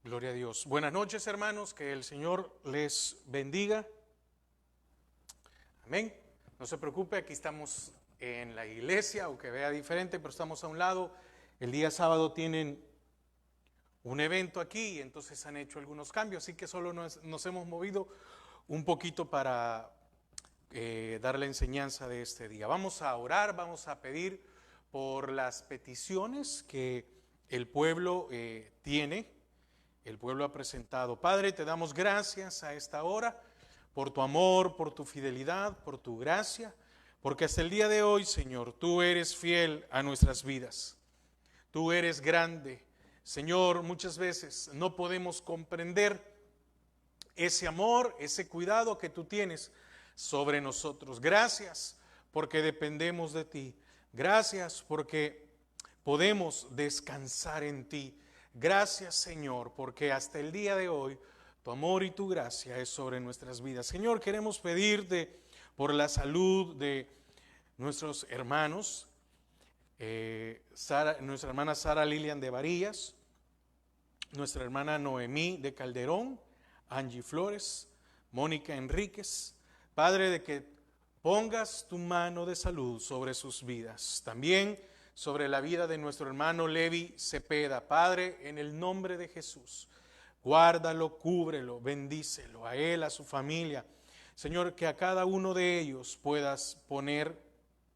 Gloria a Dios. Buenas noches, hermanos, que el Señor les bendiga. Amén. No se preocupe, aquí estamos en la iglesia, aunque vea diferente, pero estamos a un lado. El día sábado tienen un evento aquí, entonces han hecho algunos cambios, así que solo nos hemos movido un poquito para dar la enseñanza de este día. Vamos a orar, vamos a pedir por las peticiones que el pueblo tiene. El pueblo ha presentado. Padre, te damos gracias a esta hora por tu amor, por tu fidelidad, por tu gracia, porque hasta el día de hoy, Señor, tú eres fiel a nuestras vidas. Tú eres grande. Señor, muchas veces no podemos comprender ese amor, ese cuidado que tú tienes sobre nosotros. Gracias porque dependemos de ti. Gracias porque podemos descansar en ti. Gracias, Señor, porque hasta el día de hoy tu amor y tu gracia es sobre nuestras vidas. Señor, queremos pedirte por la salud de nuestros hermanos, nuestra hermana Sara Lilian de Varillas, nuestra hermana Noemí de Calderón, Angie Flores, Mónica Enríquez. Padre, de que pongas tu mano de salud sobre sus vidas. También sobre la vida de nuestro hermano Levi Cepeda. Padre, en el nombre de Jesús, guárdalo, cúbrelo, bendícelo, a él, a su familia. Señor, que a cada uno de ellos puedas poner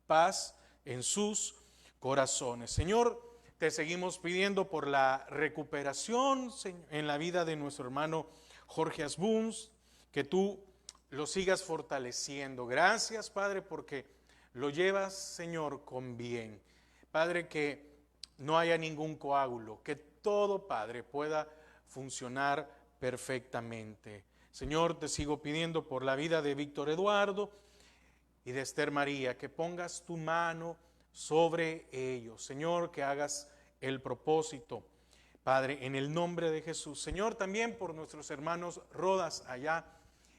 paz en sus corazones. Señor, te seguimos pidiendo por la recuperación en la vida de nuestro hermano Jorge Asbuns, que tú lo sigas fortaleciendo. Gracias, Padre, porque lo llevas, Señor, con bien. Padre, que no haya ningún coágulo, que todo, Padre, pueda funcionar perfectamente. Señor, te sigo pidiendo por la vida de Víctor Eduardo y de Esther María, que pongas tu mano sobre ellos. Señor, que hagas el propósito, Padre, en el nombre de Jesús. Señor, también por nuestros hermanos Rodas allá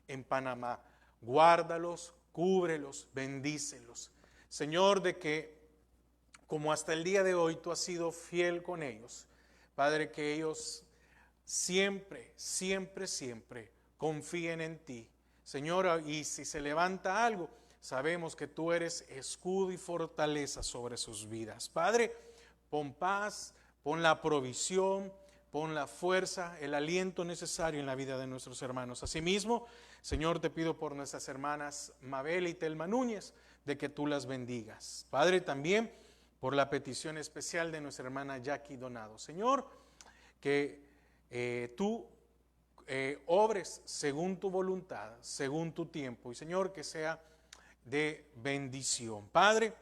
en Panamá. Guárdalos, cúbrelos, bendícelos. Señor, de que como hasta el día de hoy tú has sido fiel con ellos, Padre, que ellos siempre, siempre, siempre confíen en ti. Señor, y si se levanta algo, sabemos que tú eres escudo y fortaleza sobre sus vidas. Padre, pon paz, pon la provisión, pon la fuerza, el aliento necesario en la vida de nuestros hermanos. Asimismo, Señor, te pido por nuestras hermanas Mabel y Telma Núñez, de que tú las bendigas. Padre, también por la petición especial de nuestra hermana Jackie Donado. Señor, que tú obres según tu voluntad, según tu tiempo, y Señor, que sea de bendición. Padre,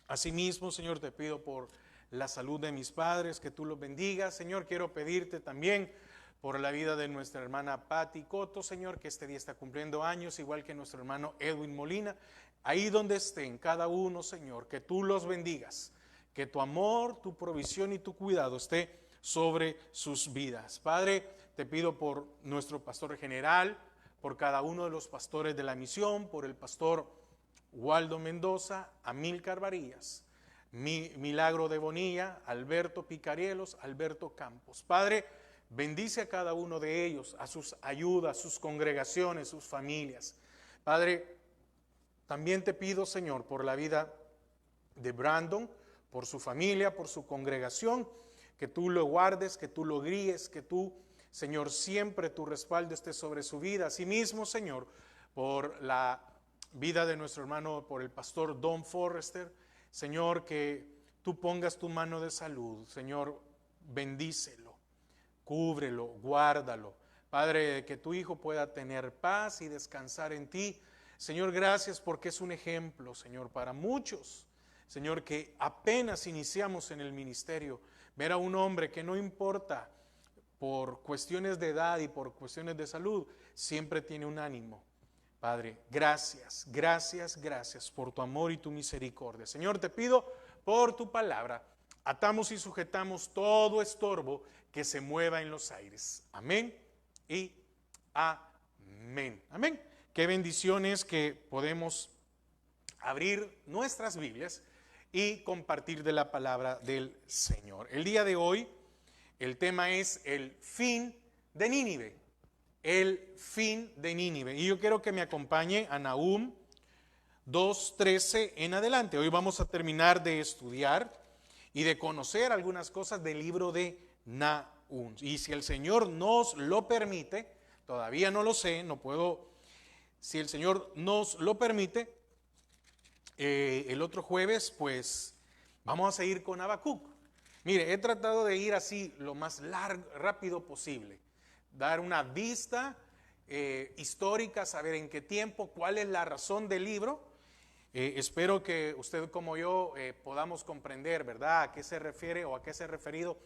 asimismo, Señor, te pido por la salud de mis padres, que tú los bendigas. Señor, quiero pedirte también por la vida de nuestra hermana Patti Coto, Señor, que este día está cumpliendo años, igual que nuestro hermano Edwin Molina. Ahí donde estén cada uno, Señor, que tú los bendigas, que tu amor, tu provisión y tu cuidado esté sobre sus vidas. Padre, te pido por nuestro pastor general, por cada uno de los pastores de la misión, por el pastor Waldo Mendoza, Amílcar Varillas, Milagro de Bonilla, Alberto Picarielos, Alberto Campos. Padre, bendice a cada uno de ellos, a sus ayudas, sus congregaciones, sus familias. Padre, también te pido, Señor, por la vida de Brandon, por su familia, por su congregación, que tú lo guardes, que tú lo guíes, que tú, Señor, siempre tu respaldo esté sobre su vida. Asimismo, Señor, por la vida de nuestro hermano, por el pastor Don Forrester, Señor, que tú pongas tu mano de salud. Señor, bendícelo, cúbrelo, guárdalo. Padre, que tu hijo pueda tener paz y descansar en ti. Señor, gracias porque es un ejemplo, Señor, para muchos. Señor, que apenas iniciamos en el ministerio, ver a un hombre que no importa por cuestiones de edad y por cuestiones de salud, siempre tiene un ánimo. Padre, gracias, gracias, gracias por tu amor y tu misericordia. Señor, te pido por tu palabra, atamos y sujetamos todo estorbo que se mueva en los aires. Amén y amén. Amén. Qué bendiciones que podemos abrir nuestras Biblias y compartir de la palabra del Señor. El día de hoy El tema es el fin de Nínive. El fin de Nínive. Y yo quiero que me acompañe a Nahum 2:13 en adelante. Hoy vamos a terminar de estudiar y de conocer algunas cosas del libro de Nahum. Y si el Señor nos lo permite, todavía no lo sé, no puedo, si el Señor nos lo permite, el otro jueves pues vamos a seguir con Habacuc. Mire, he tratado de ir así lo más rápido posible, dar una vista histórica, saber en qué tiempo, cuál es la razón del libro. Espero que usted como yo podamos comprender, ¿verdad?, a qué se refiere o a qué se ha referido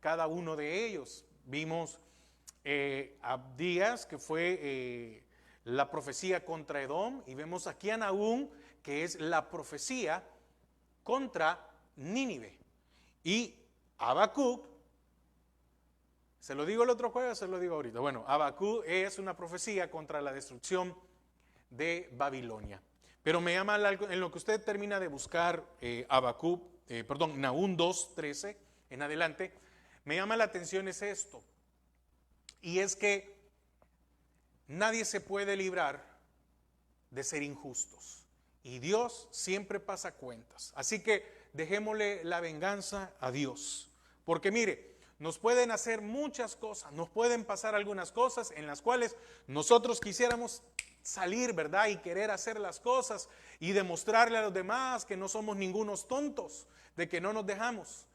cada uno de ellos. Vimos Abdías, que fue la profecía contra Edom, y vemos aquí a Nahum, que es la profecía contra Nínive. Y Habacuc, ¿se lo digo el otro jueves o se lo digo ahorita? Bueno, Habacuc es una profecía contra la destrucción de Babilonia. Pero me llama, en lo que usted termina de buscar Nahum 2:13 en adelante, me llama la atención es esto. Y es que nadie se puede librar de ser injustos. Y Dios siempre pasa cuentas. Así que dejémosle la venganza a Dios. Porque mire, nos pueden hacer muchas cosas, nos pueden pasar algunas cosas en las cuales nosotros quisiéramos salir, ¿verdad?, y querer hacer las cosas y demostrarle a los demás que no somos ningunos tontos, de que no nos dejamos.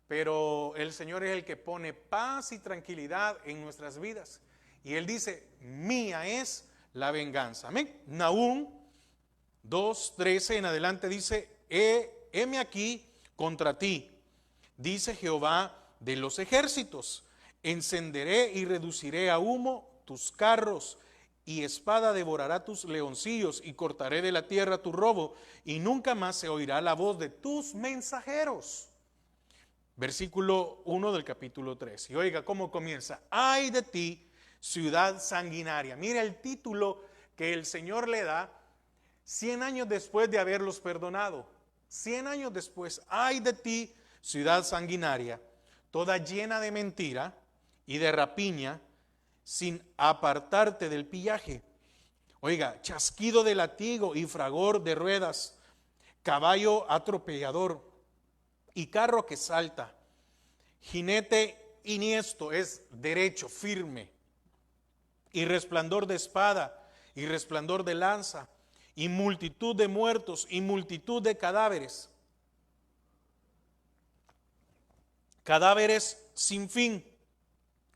Pero el Señor es el que pone paz y tranquilidad en nuestras vidas. Y Él dice, mía es la venganza. Amén. Nahum 2:13 en adelante dice, heme aquí contra ti, dice Jehová de los ejércitos, encenderé y reduciré a humo tus carros, y espada devorará tus leoncillos, y cortaré de la tierra tu robo, y nunca más se oirá la voz de tus mensajeros. Versículo 1 del capítulo 3. Y oiga cómo comienza. Ay de ti, ciudad sanguinaria. Mira el título que el Señor le da 100 años después de haberlos perdonado. 100 años después. Ay de ti, ciudad sanguinaria, toda llena de mentira y de rapiña, sin apartarte del pillaje. Oiga, chasquido de latigo y fragor de ruedas, caballo atropellador y carro que salta, jinete iniesto, es derecho, firme, y resplandor de espada y resplandor de lanza, y multitud de muertos y multitud de cadáveres, cadáveres sin fin,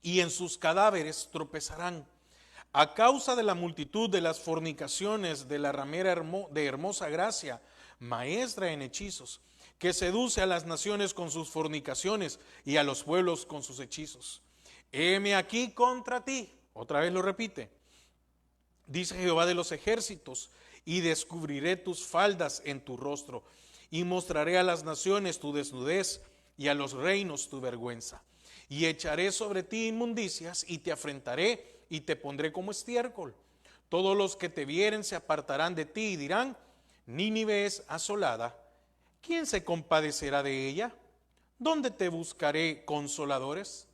y en sus cadáveres tropezarán. A causa de la multitud de las fornicaciones de la ramera de hermosa gracia, maestra en hechizos, que seduce a las naciones con sus fornicaciones y a los pueblos con sus hechizos. Heme aquí contra ti, otra vez lo repite, dice Jehová de los ejércitos, y descubriré tus faldas en tu rostro, y mostraré a las naciones tu desnudez, y a los reinos tu vergüenza. Y echaré sobre ti inmundicias, y te afrentaré, y te pondré como estiércol. Todos los que te vieren se apartarán de ti, y dirán, Nínive es asolada. ¿Quién se compadecerá de ella? ¿Dónde te buscaré consoladores?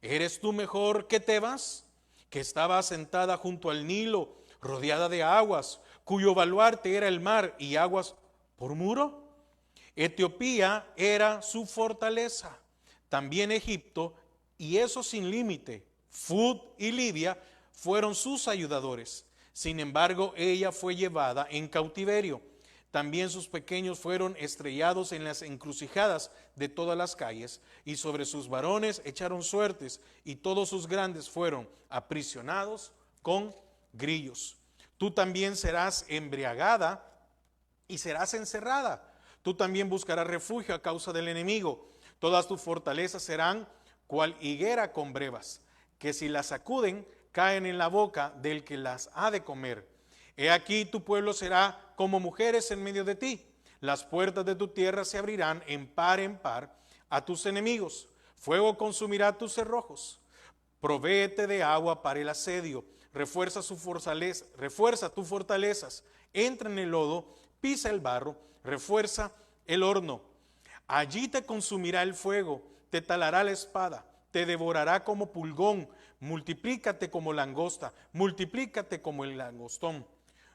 ¿Eres tú mejor que Tebas, que estaba asentada junto al Nilo, rodeada de aguas, cuyo baluarte era el mar y aguas por muro? Etiopía era su fortaleza, también Egipto, y eso sin límite. Fud y Libia fueron sus ayudadores. Sin embargo, ella fue llevada en cautiverio. También sus pequeños fueron estrellados en las encrucijadas de todas las calles, y sobre sus varones echaron suertes, y todos sus grandes fueron aprisionados con grillos. Tú también serás embriagada y serás encerrada. Tú también buscarás refugio a causa del enemigo. Todas tus fortalezas serán cual higuera con brevas, que si las sacuden, caen en la boca del que las ha de comer. He aquí tu pueblo será como mujeres en medio de ti. Las puertas de tu tierra se abrirán en par a tus enemigos. Fuego consumirá tus cerrojos. Provéete de agua para el asedio. Refuerza tus fortalezas. Entra en el lodo, pisa el barro, refuerza el horno. Allí te consumirá el fuego, te talará la espada, te devorará como pulgón, multiplícate como langosta, multiplícate como el langostón.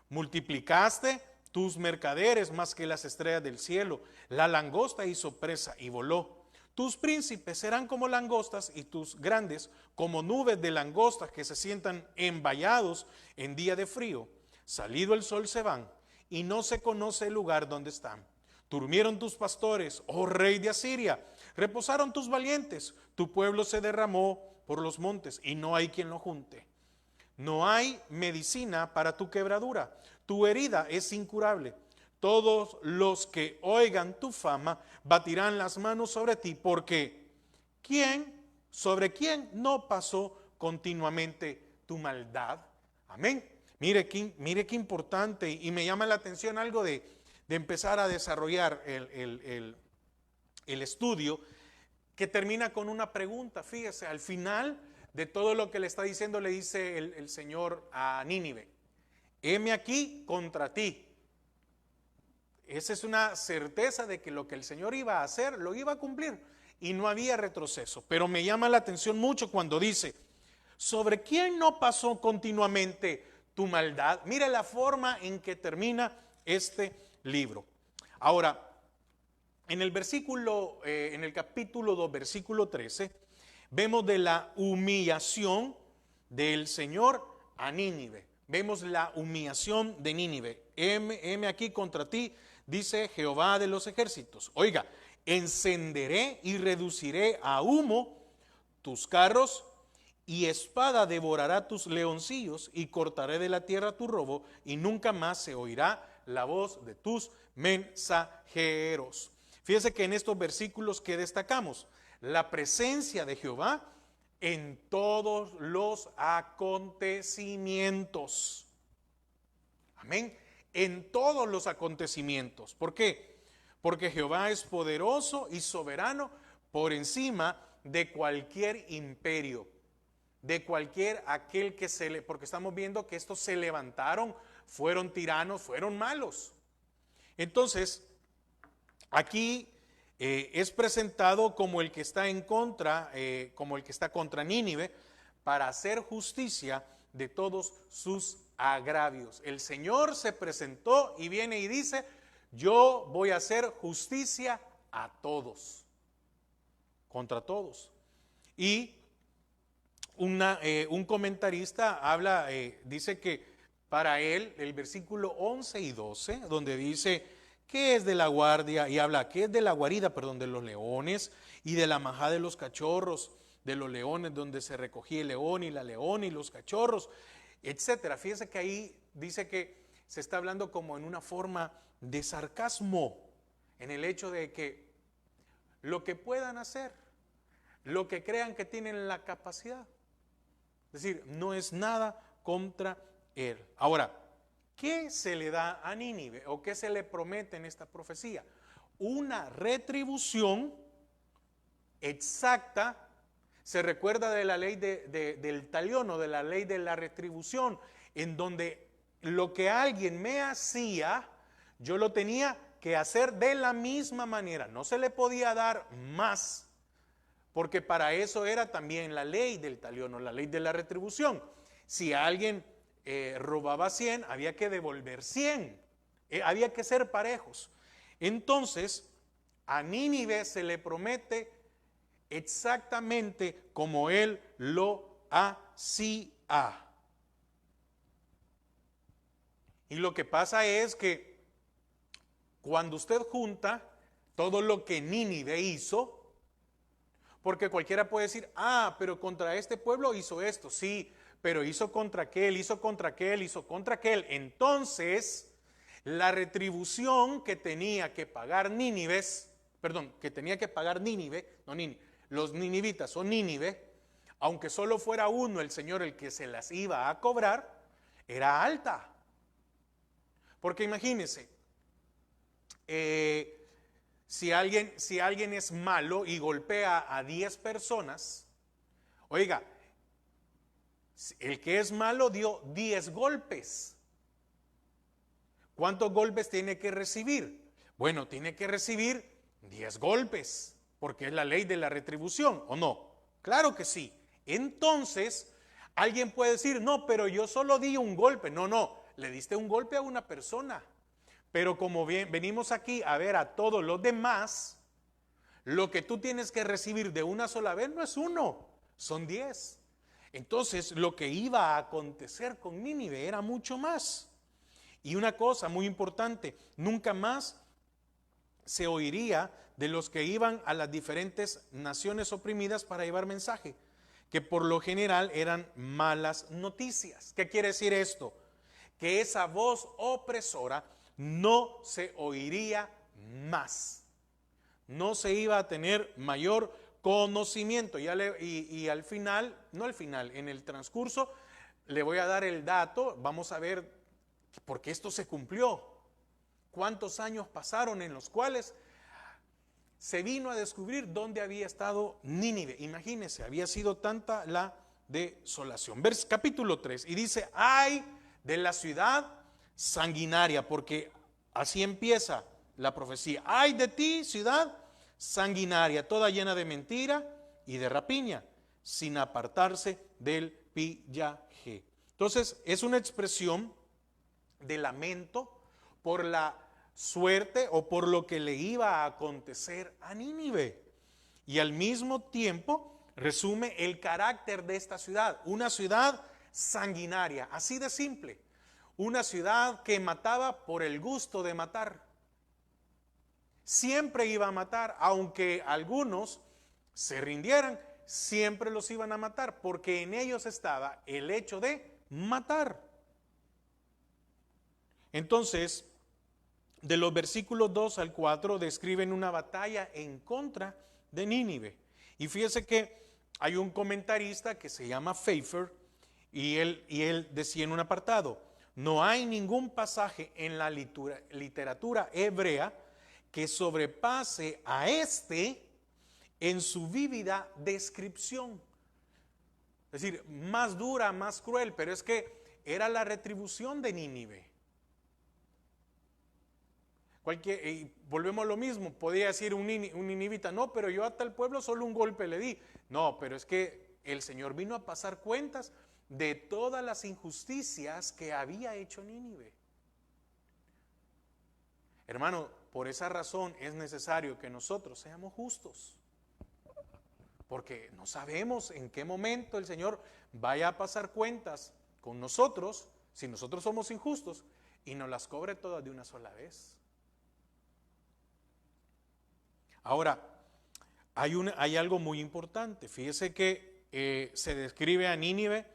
Multiplicaste tus mercaderes más que las estrellas del cielo. La langosta hizo presa y voló. Tus príncipes serán como langostas y tus grandes como nubes de langostas que se sientan envallados en día de frío. Salido el sol se van y no se conoce el lugar donde están. Durmieron tus pastores, oh rey de Asiria. Reposaron tus valientes. Tu pueblo se derramó por los montes y no hay quien lo junte. No hay medicina para tu quebradura. Tu herida es incurable. Todos los que oigan tu fama batirán las manos sobre ti, porque sobre quién no pasó continuamente tu maldad. Amén. Mire qué importante, y me llama la atención algo de empezar a desarrollar el estudio, que termina con una pregunta. Fíjese, al final de todo lo que le está diciendo, le dice el Señor a Nínive: heme aquí contra ti. Esa es una certeza de que lo que el Señor iba a hacer, lo iba a cumplir, y no había retroceso. Pero me llama la atención mucho cuando dice: ¿sobre quién no pasó continuamente tu maldad? Mire la forma en que termina este libro. Ahora, en el capítulo 2, versículo 13, vemos de la humillación del Señor a Nínive. Vemos la humillación de Nínive. Heme aquí contra ti, dice Jehová de los ejércitos. Oiga, encenderé y reduciré a humo tus carros, y espada devorará tus leoncillos, y cortaré de la tierra tu robo, y nunca más se oirá la voz de tus mensajeros. Fíjese que en estos versículos que destacamos, la presencia de Jehová en todos los acontecimientos. Amén. En todos los acontecimientos. ¿Por qué? Porque Jehová es poderoso y soberano por encima de cualquier imperio, de cualquier aquel que porque estamos viendo que estos se levantaron, fueron tiranos, fueron malos. Entonces, aquí es presentado como el que está en contra, como el que está contra Nínive, para hacer justicia de todos sus agravios. El Señor se presentó y viene y dice: yo voy a hacer justicia a todos, contra todos. Y un comentarista dice que para él, el versículo 11 y 12, donde dice: ¿qué es de la guardia? Y habla, ¿qué es de la guarida, de los leones y de la majada de los cachorros, de los leones donde se recogía el león y la leona y los cachorros, etcétera? Fíjense que ahí dice que se está hablando como en una forma de sarcasmo, en el hecho de que lo que puedan hacer, lo que crean que tienen la capacidad, es decir, no es nada contra él. Ahora, ¿qué se le da a Nínive o qué se le promete en esta profecía? Una retribución exacta. Se recuerda de la ley del talión, o de la ley de la retribución, en donde lo que alguien me hacía, yo lo tenía que hacer de la misma manera. No se le podía dar más, porque para eso era también la ley del talión, o la ley de la retribución. Si alguien robaba 100, había que devolver 100. Había que ser parejos. Entonces, a Nínive se le promete exactamente como él lo hacía. Y lo que pasa es que cuando usted junta todo lo que Nínive hizo, porque cualquiera puede decir: pero contra este pueblo hizo esto, sí, pero hizo contra aquel, hizo contra aquel, hizo contra aquel. Entonces, la retribución que tenía que pagar Nínive, los ninivitas o Nínive, aunque solo fuera uno el Señor el que se las iba a cobrar, era alta. Porque imagínense, si alguien es malo y golpea a 10 personas, oiga, el que es malo dio 10 golpes. ¿Cuántos golpes tiene que recibir? Bueno, tiene que recibir 10 golpes, porque es la ley de la retribución, ¿o no? Claro que sí. Entonces, alguien puede decir, no, pero yo solo di un golpe. No, no, le diste un golpe a una persona. Pero como venimos aquí a ver a todos los demás, lo que tú tienes que recibir de una sola vez no es uno, son 10. Entonces, lo que iba a acontecer con Nínive era mucho más. Y una cosa muy importante, nunca más se oiría de los que iban a las diferentes naciones oprimidas para llevar mensaje, que por lo general eran malas noticias. ¿Qué quiere decir esto? Que esa voz opresora no se oiría más. No se iba a tener mayor conocimiento. Y al final, no al final, en el transcurso, le voy a dar el dato, vamos a ver por qué esto se cumplió. ¿Cuántos años pasaron en los cuales se vino a descubrir dónde había estado Nínive? Imagínense, había sido tanta la desolación. Capítulo 3, y dice, ay de la ciudad sanguinaria, porque así empieza la profecía. Ay de ti, ciudad sanguinaria, toda llena de mentira y de rapiña, sin apartarse del pillaje. Entonces, es una expresión de lamento por la suerte o por lo que le iba a acontecer a Nínive. Y al mismo tiempo resume el carácter de esta ciudad, una ciudad sanguinaria, así de simple, una ciudad que mataba por el gusto de matar. Siempre iba a matar, aunque algunos se rindieran, siempre los iban a matar, porque en ellos estaba el hecho de matar. Entonces, de los versículos 2 al 4 describen una batalla en contra de Nínive. Y fíjese que hay un comentarista que se llama Pfeiffer y él decía en un apartado, no hay ningún pasaje en la literatura hebrea que sobrepase a este en su vívida descripción. Es decir, más dura, más cruel, pero es que era la retribución de Nínive. Y volvemos a lo mismo, podría decir un ninivita, no, pero yo a tal pueblo solo un golpe le di. No, pero es que el Señor vino a pasar cuentas de todas las injusticias que había hecho Nínive. Hermano, por esa razón es necesario que nosotros seamos justos, porque no sabemos en qué momento el Señor vaya a pasar cuentas con nosotros, si nosotros somos injustos, y nos las cobre todas de una sola vez. Ahora, hay algo muy importante. Fíjese que se describe a Nínive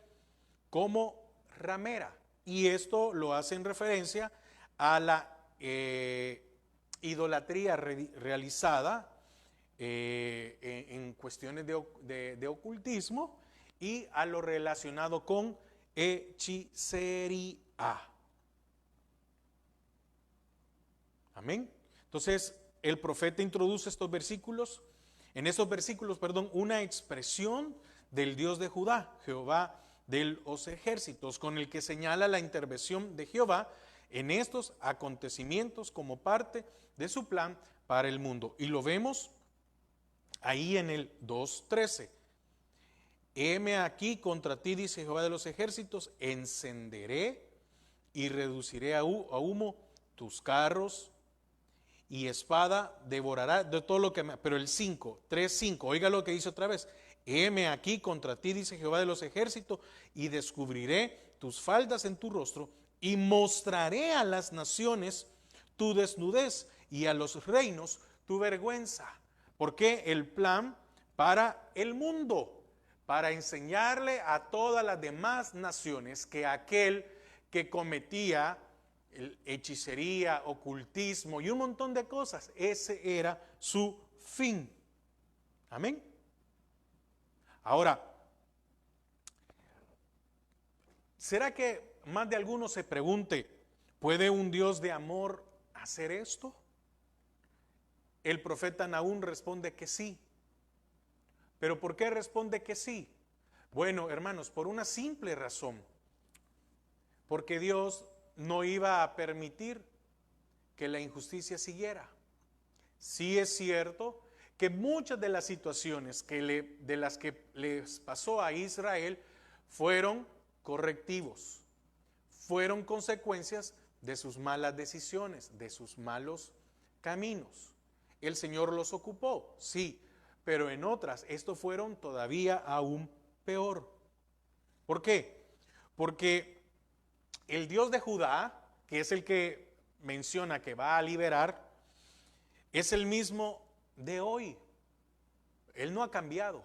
como ramera. Y esto lo hace en referencia a la idolatría realizada en cuestiones de ocultismo y a lo relacionado con hechicería. Amén. Entonces, el profeta introduce en estos versículos, una expresión del Dios de Judá, Jehová de los ejércitos, con el que señala la intervención de Jehová en estos acontecimientos como parte de su plan para el mundo. Y lo vemos ahí en el 2:13. Heme aquí contra ti, dice Jehová de los ejércitos, encenderé y reduciré a humo tus carros, y espada devorará de todo lo que me... Pero el 3:5, oiga lo que dice otra vez. Heme aquí contra ti, dice Jehová de los ejércitos, y descubriré tus faldas en tu rostro, y mostraré a las naciones tu desnudez, y a los reinos tu vergüenza. Porque el plan para el mundo, para enseñarle a todas las demás naciones que aquel que cometía hechicería, ocultismo y un montón de cosas, ese era su fin. Amén. Ahora, ¿será que más de alguno se pregunte, ¿puede un Dios de amor hacer esto? El profeta Nahum responde que sí. ¿Pero por qué responde que sí? Bueno, hermanos, por una simple razón. Porque Dios no iba a permitir que la injusticia siguiera. Sí es cierto que muchas de las situaciones de las que les pasó a Israel fueron correctivos, fueron consecuencias de sus malas decisiones, de sus malos caminos. El Señor los ocupó, sí, pero en otras estos fueron todavía aún peor. ¿Por qué? Porque el Dios de Judá, que es el que menciona que va a liberar, es el mismo de hoy. Él no ha cambiado.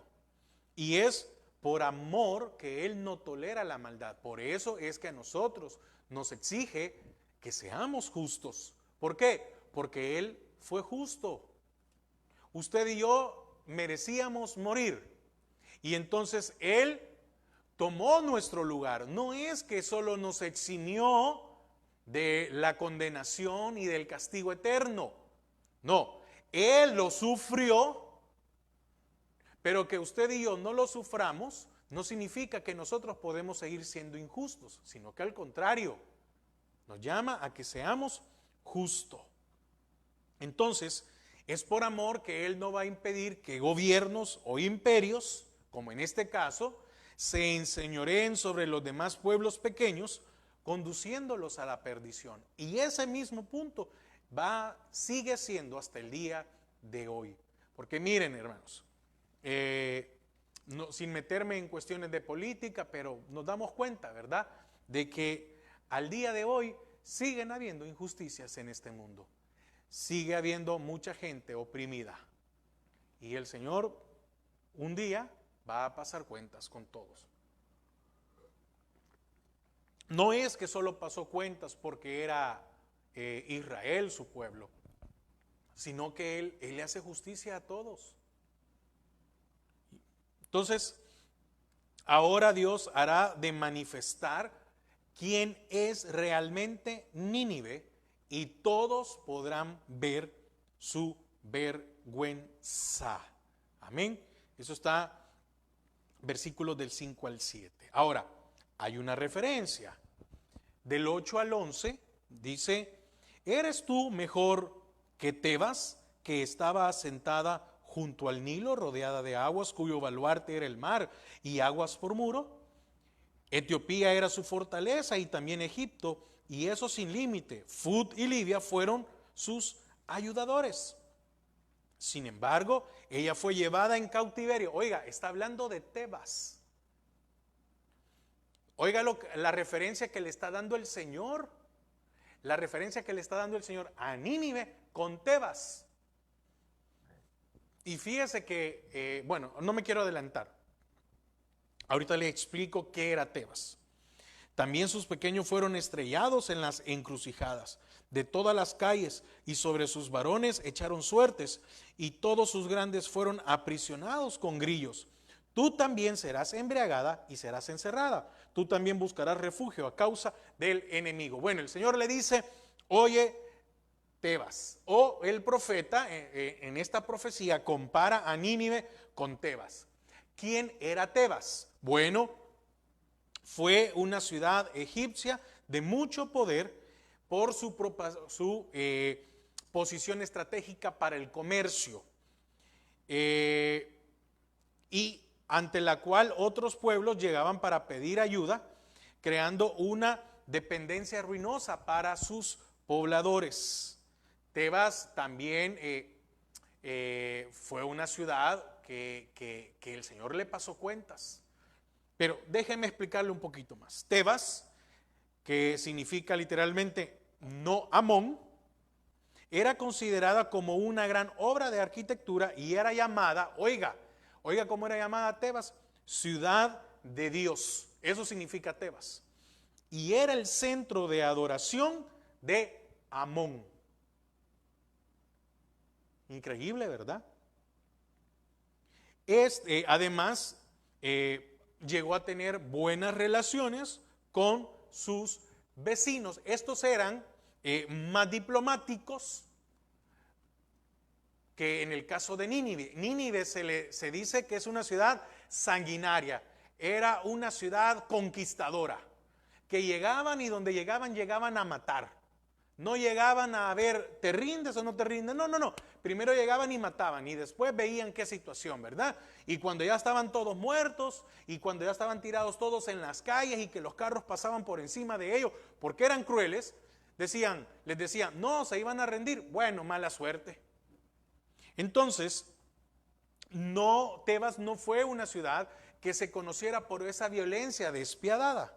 Y es por amor que Él no tolera la maldad. Por eso es que a nosotros nos exige que seamos justos. ¿Por qué? Porque Él fue justo. Usted y yo merecíamos morir. Y entonces Él tomó nuestro lugar. No es que solo nos eximió de la condenación y del castigo eterno. No, Él lo sufrió, pero que usted y yo no lo suframos no significa que nosotros podemos seguir siendo injustos, sino que al contrario, nos llama a que seamos justos. Entonces, es por amor que Él no va a impedir que gobiernos o imperios, como en este caso, se enseñoreen sobre los demás pueblos pequeños, conduciéndolos a la perdición. Y ese mismo punto sigue siendo hasta el día de hoy. Porque miren, hermanos, sin meterme en cuestiones de política, pero nos damos cuenta, ¿verdad?, de que al día de hoy siguen habiendo injusticias en este mundo. Sigue habiendo mucha gente oprimida. Y el Señor un día va a pasar cuentas con todos. No es que solo pasó cuentas porque era Israel su pueblo, sino que Él le hace justicia a todos. Entonces, ahora Dios hará de manifestar quién es realmente Nínive y todos podrán ver su vergüenza. Amén. Eso está versículos del 5 al 7. Ahora, hay una referencia. Del 8 al 11 dice: ¿eres tú mejor que Tebas, que estaba asentada junto al Nilo, rodeada de aguas, cuyo baluarte era el mar y aguas por muro? Etiopía era su fortaleza y también Egipto, y eso sin límite. Fut y Libia fueron sus ayudadores. Sin embargo, ella fue llevada en cautiverio. Oiga, está hablando de Tebas. Oiga la referencia que le está dando el Señor. La referencia que le está dando el Señor a Nínive con Tebas. Y fíjese que, bueno, no me quiero adelantar. Ahorita le explico qué era Tebas. También sus pequeños fueron estrellados en las encrucijadas de todas las calles, y sobre sus varones echaron suertes, y todos sus grandes fueron aprisionados con grillos. Tú también serás embriagada y serás encerrada. Tú también buscarás refugio a causa del enemigo. Bueno, el Señor le dice: oye, Tebas. O el profeta en esta profecía compara a Nínive con Tebas. ¿Quién era Tebas? Bueno, fue una ciudad egipcia de mucho poder por su posición estratégica para el comercio, y ante la cual otros pueblos llegaban para pedir ayuda, creando una dependencia ruinosa para sus pobladores. Tebas también fue una ciudad que el Señor le pasó cuentas. Pero déjenme explicarle un poquito más. Tebas, que significa literalmente no Amón, era considerada como una gran obra de arquitectura y era llamada, oiga cómo era llamada Tebas, ciudad de Dios. Eso significa Tebas. Y era el centro de adoración de Amón. Increíble, ¿verdad? Además, llegó a tener buenas relaciones con sus vecinos. Estos eran más diplomáticos que en el caso de Nínive. Nínive se dice que es una ciudad sanguinaria, era una ciudad conquistadora, que llegaban y donde llegaban a matar. No llegaban a ver, ¿te rindes o no te rindes? No, no, no. Primero llegaban y mataban y después veían qué situación, ¿verdad? Y cuando ya estaban todos muertos y cuando ya estaban tirados todos en las calles y que los carros pasaban por encima de ellos, porque eran crueles, les decían, no, se iban a rendir. Bueno, mala suerte. Entonces, Tebas no fue una ciudad que se conociera por esa violencia despiadada.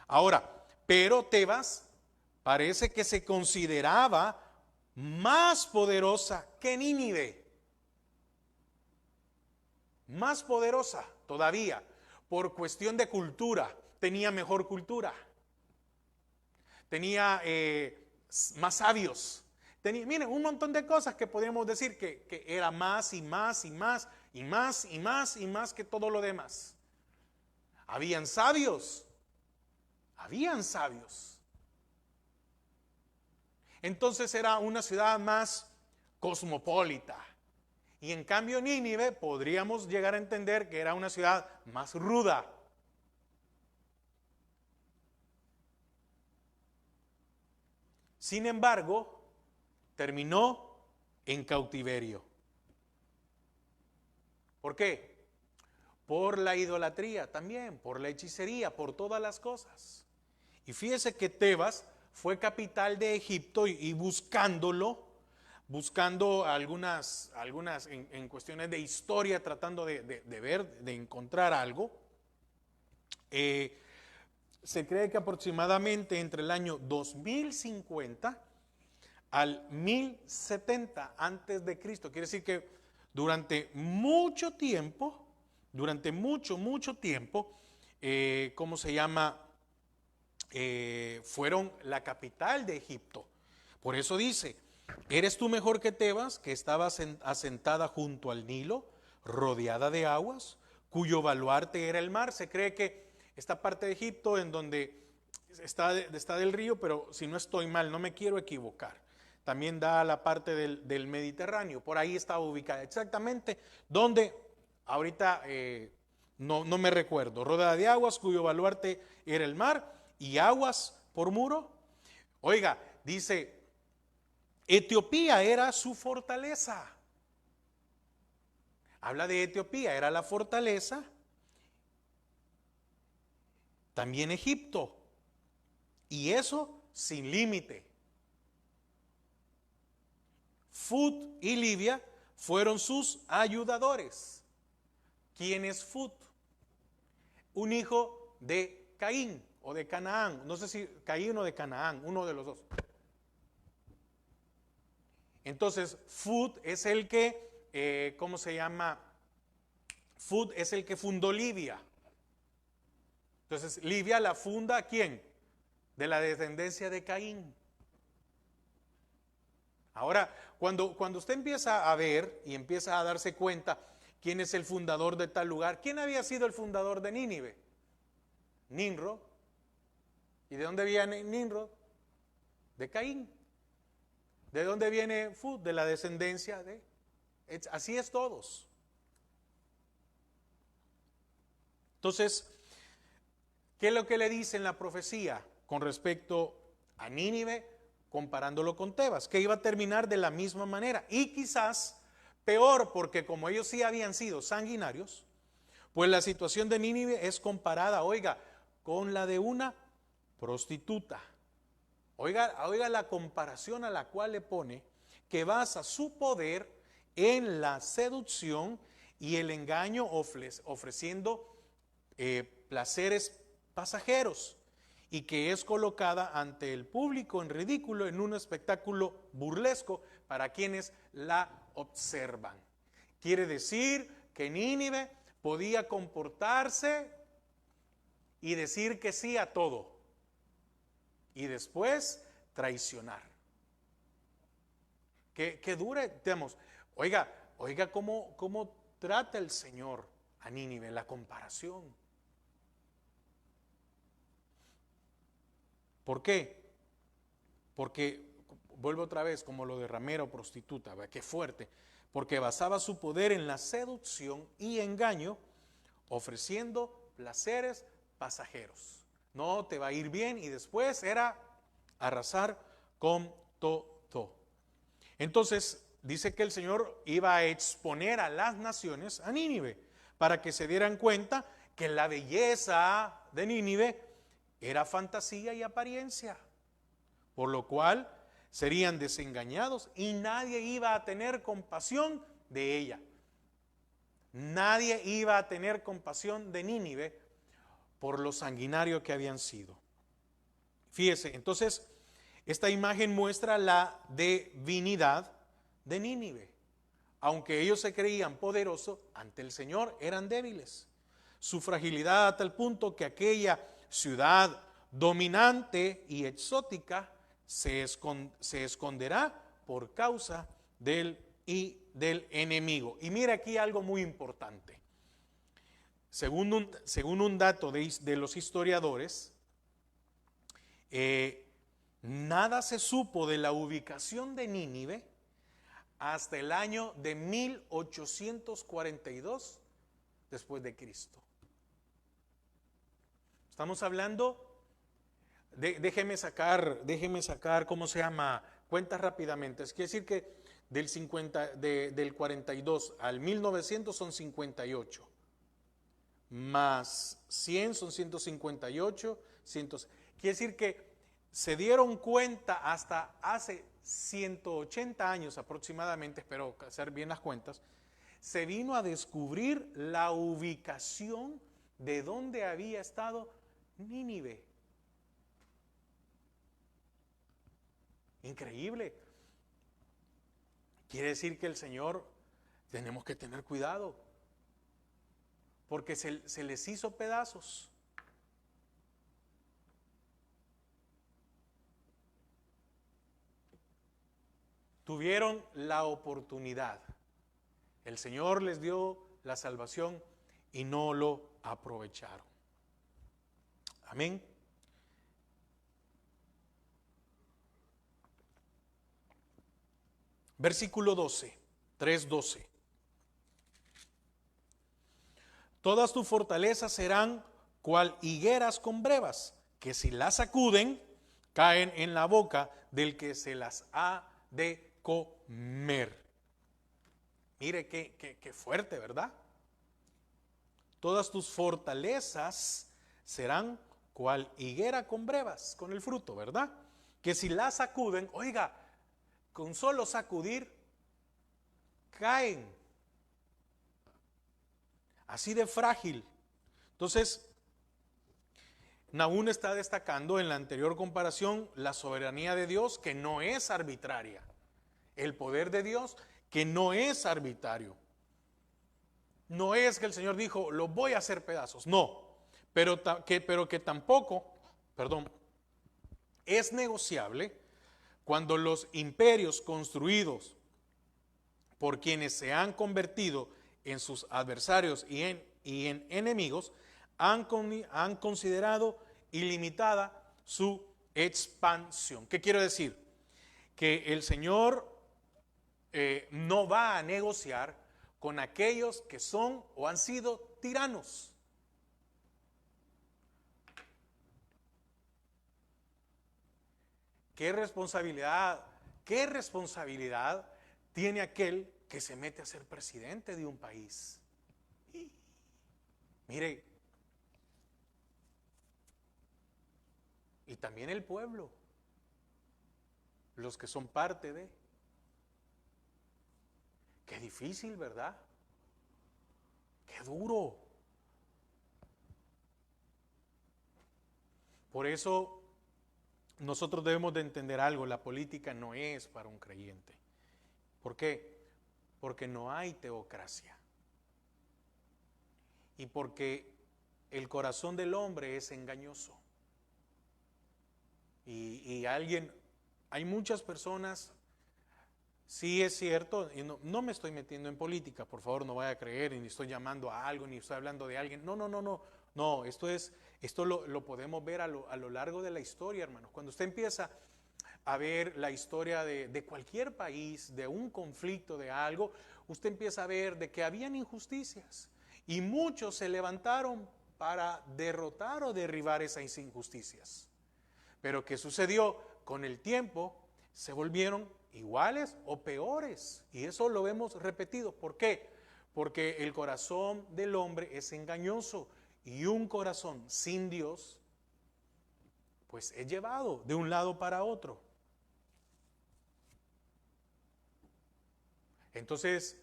Ahora, pero Tebas parece que se consideraba más poderosa que Nínive. Más poderosa todavía, por cuestión de cultura. Tenía mejor cultura. Tenía más sabios. Miren, un montón de cosas que podríamos decir que era más y más y más y más y más y más que todo lo demás. Habían sabios. Habían sabios. Entonces era una ciudad más cosmopolita. Y en cambio Nínive podríamos llegar a entender que era una ciudad más ruda. Sin embargo, terminó en cautiverio. ¿Por qué? Por la idolatría también, por la hechicería, por todas las cosas. Y fíjese que Tebas fue capital de Egipto y buscando algunas en cuestiones de historia, tratando de ver, de encontrar algo. Se cree que aproximadamente entre el año 2050 al 1070 antes de Cristo, quiere decir que durante mucho tiempo, mucho tiempo, ¿cómo se llama? Fueron la capital de Egipto. Por eso dice, ¿eres tú mejor que Tebas, que estaba asentada junto al Nilo, rodeada de aguas, cuyo baluarte era el mar? Se cree que esta parte de Egipto en donde está del río, pero si no estoy mal, no me quiero equivocar, también da a la parte del Mediterráneo, por ahí estaba ubicada, exactamente donde ahorita no me recuerdo, rodeada de aguas, cuyo baluarte era el mar, y aguas por muro. Oiga, dice, Etiopía era su fortaleza. Habla de Etiopía, era la fortaleza. También Egipto. Y eso sin límite. Fut y Libia fueron sus ayudadores. ¿Quién es Fut? Un hijo de Caín o de Canaán. No sé si Caín o de Canaán, uno de los dos. Entonces, Fut es el que, ¿cómo se llama? Fut es el que fundó Libia. Entonces, Libia la funda ¿quién? De la descendencia de Caín. Ahora, cuando usted empieza a ver y empieza a darse cuenta quién es el fundador de tal lugar, ¿quién había sido el fundador de Nínive? Nimrod. ¿Y de dónde viene Nimrod? De Caín. ¿De dónde viene Fut? De la descendencia de... Así es todos. Entonces, ¿qué es lo que le dice en la profecía con respecto a Nínive, comparándolo con Tebas? Que iba a terminar de la misma manera y quizás peor, porque como ellos sí habían sido sanguinarios, pues la situación de Nínive es comparada, oiga, con la de una prostituta. Oiga la comparación a la cual le pone, que basa su poder en la seducción y el engaño, ofreciendo placeres pasajeros, y que es colocada ante el público en ridículo en un espectáculo burlesco para quienes la observan. Quiere decir que Nínive podía comportarse y decir que sí a todo y después traicionar. Que dure, digamos, oiga cómo trata el Señor a Nínive, la comparación. ¿Por qué? Porque, vuelvo otra vez, como lo de ramera o prostituta, ¿verdad? Qué fuerte. Porque basaba su poder en la seducción y engaño, ofreciendo placeres pasajeros. No te va a ir bien, y después era arrasar con todo. Entonces, dice que el Señor iba a exponer a las naciones a Nínive para que se dieran cuenta que la belleza de Nínive era fantasía y apariencia, por lo cual serían desengañados y nadie iba a tener compasión de ella. Nadie iba a tener compasión de Nínive por lo sanguinario que habían sido. Fíjese, entonces, esta imagen muestra la divinidad de Nínive. Aunque ellos se creían poderosos, ante el Señor eran débiles. Su fragilidad a tal punto que aquella ciudad dominante y exótica se esconderá por causa del enemigo. Y mira aquí algo muy importante. Según un dato de los historiadores, nada se supo de la ubicación de Nínive hasta el año de 1842 después de Cristo. Estamos hablando, déjeme sacar, ¿cómo se llama? Cuentas rápidamente. Es decir que del 42 al 1900 son 58. Más 100 son 158. Quiere decir que se dieron cuenta hasta hace 180 años aproximadamente, espero hacer bien las cuentas, se vino a descubrir la ubicación de donde había estado Nínive. Increíble. Quiere decir que el Señor, tenemos que tener cuidado, porque se les hizo pedazos. Tuvieron la oportunidad. El Señor les dio la salvación y no lo aprovecharon. Amén. Versículo 12, 3:12. Todas tus fortalezas serán cual higueras con brevas, que si las sacuden, caen en la boca del que se las ha de comer. Mire qué fuerte, ¿verdad? Todas tus fortalezas serán cual higuera con brevas, con el fruto, ¿verdad? Que si las sacuden, oiga, con solo sacudir, caen. Así de frágil. Entonces, Nahum está destacando en la anterior comparación la soberanía de Dios, que no es arbitraria. El poder de Dios, que no es arbitrario. No es que el Señor dijo, lo voy a hacer pedazos. No, pero que tampoco, es negociable cuando los imperios construidos por quienes se han convertido en sus adversarios y en enemigos han considerado ilimitada su expansión. ¿Qué quiero decir? Que el Señor no va a negociar con aquellos que son o han sido tiranos. ¿Qué responsabilidad tiene aquel que se mete a ser presidente de un país? Mire, y también el pueblo, los que son parte de. Qué difícil, ¿verdad? Qué duro. Por eso nosotros debemos de entender algo, la política no es para un creyente. ¿Por qué? Porque no hay teocracia. Y porque el corazón del hombre es engañoso. Hay muchas personas, sí es cierto, y no me estoy metiendo en política, por favor no vaya a creer, ni estoy llamando a algo, ni estoy hablando de alguien, no, esto lo podemos ver a lo largo de la historia, hermanos. Cuando usted empieza a ver la historia de cualquier país, de un conflicto, de algo, usted empieza a ver de que habían injusticias y muchos se levantaron para derrotar o derribar esas injusticias. Pero ¿qué sucedió? Con el tiempo se volvieron iguales o peores. Y eso lo vemos repetido. ¿Por qué? Porque el corazón del hombre es engañoso y un corazón sin Dios, pues es llevado de un lado para otro. Entonces,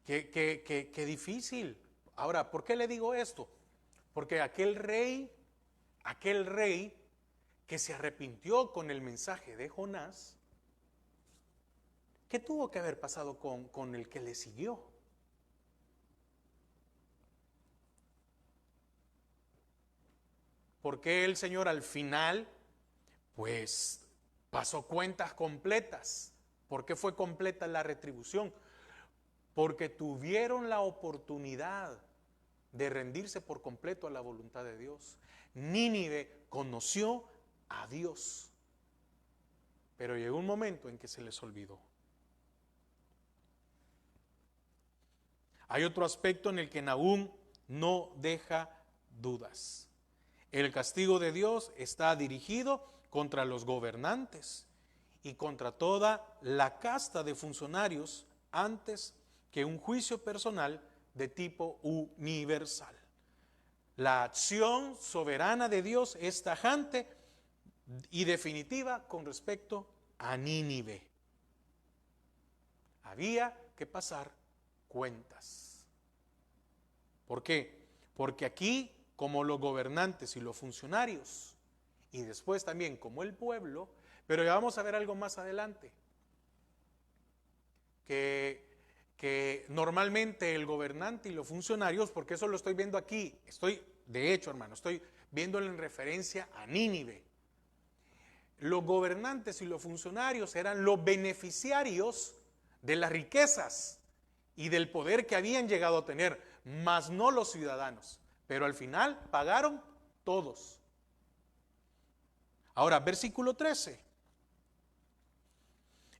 qué difícil. Ahora, ¿por qué le digo esto? Porque aquel rey que se arrepintió con el mensaje de Jonás, ¿qué tuvo que haber pasado con el que le siguió? ¿Por qué el Señor al final, pues, pasó cuentas completas? ¿Por qué fue completa la retribución? Porque tuvieron la oportunidad de rendirse por completo a la voluntad de Dios. Nínive conoció a Dios, pero llegó un momento en que se les olvidó. Hay otro aspecto en el que Nahum no deja dudas. El castigo de Dios está dirigido contra los gobernantes y contra toda la casta de funcionarios antes que un juicio personal de tipo universal. La acción soberana de Dios es tajante y definitiva con respecto a Nínive. Había que pasar cuentas. ¿Por qué? Porque aquí, como los gobernantes y los funcionarios, y después también como el pueblo, pero ya vamos a ver algo más adelante, que normalmente el gobernante y los funcionarios, porque eso lo estoy viendo aquí, de hecho, hermano, estoy viéndolo en referencia a Nínive. Los gobernantes y los funcionarios eran los beneficiarios de las riquezas y del poder que habían llegado a tener, mas no los ciudadanos. Pero al final pagaron todos. Ahora, versículo 13.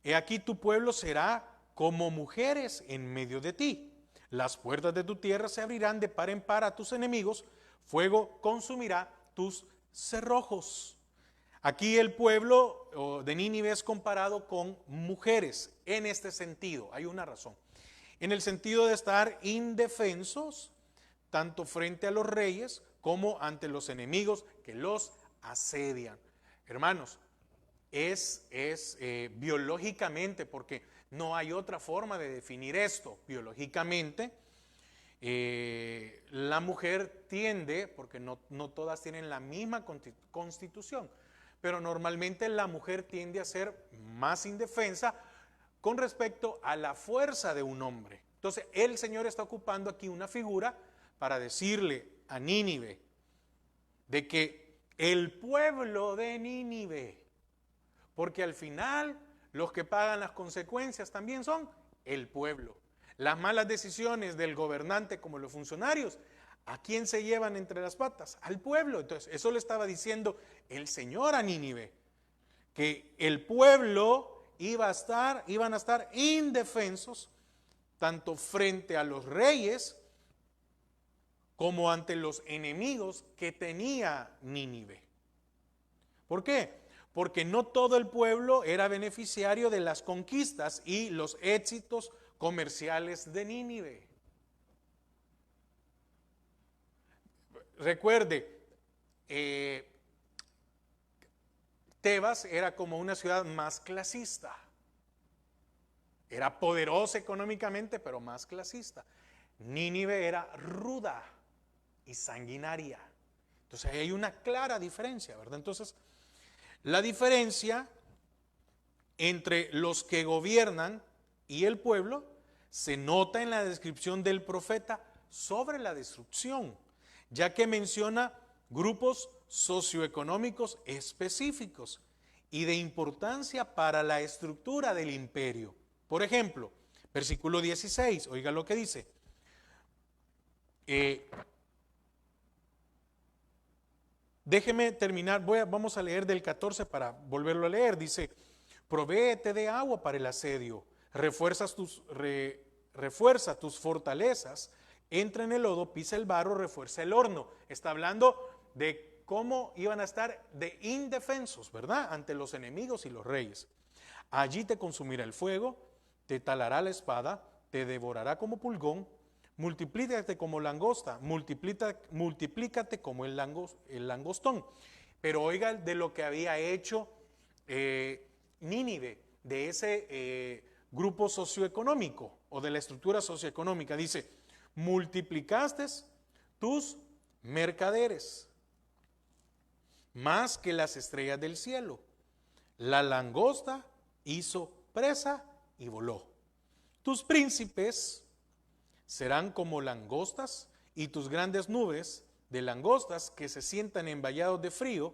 He aquí tu pueblo será como mujeres en medio de ti. Las puertas de tu tierra se abrirán de par en par a tus enemigos. Fuego consumirá tus cerrojos. Aquí el pueblo de Nínive es comparado con mujeres en este sentido. Hay una razón. En el sentido de estar indefensos, tanto frente a los reyes como ante los enemigos que los asedian. Hermanos, es biológicamente, porque no hay otra forma de definir esto. Biológicamente, la mujer tiende, porque no todas tienen la misma constitución, pero normalmente la mujer tiende a ser más indefensa con respecto a la fuerza de un hombre. Entonces, el Señor está ocupando aquí una figura para decirle a Nínive de que el pueblo de Nínive, porque al final los que pagan las consecuencias también son el pueblo. Las malas decisiones del gobernante como los funcionarios, ¿a quién se llevan entre las patas? Al pueblo. Entonces, eso le estaba diciendo el Señor a Nínive, que el pueblo iban a estar indefensos tanto frente a los reyes como ante los enemigos que tenía Nínive. ¿Por qué? Porque no todo el pueblo era beneficiario de las conquistas y los éxitos comerciales de Nínive. Recuerde, Tebas era como una ciudad más clasista. Era poderosa económicamente, pero más clasista. Nínive era ruda y sanguinaria. Entonces hay una clara diferencia, ¿verdad? Entonces, la diferencia entre los que gobiernan y el pueblo se nota en la descripción del profeta sobre la destrucción, ya que menciona grupos socioeconómicos específicos y de importancia para la estructura del imperio. Por ejemplo, versículo 16, oiga lo que dice. Déjeme terminar, vamos a leer del 14 para volverlo a leer. Dice, provéete de agua para el asedio, refuerza tus fortalezas, entra en el lodo, pisa el barro, refuerza el horno. Está hablando de cómo iban a estar de indefensos, ¿verdad? Ante los enemigos y los reyes. Allí te consumirá el fuego, te talará la espada, te devorará como pulgón, multiplícate como langosta, multiplícate como el langostón. Pero oiga de lo que había hecho Nínive, de ese grupo socioeconómico o de la estructura socioeconómica. Dice, multiplicaste tus mercaderes más que las estrellas del cielo. La langosta hizo presa y voló. Tus príncipes serán como langostas y tus grandes nubes de langostas que se sientan en vallados de frío.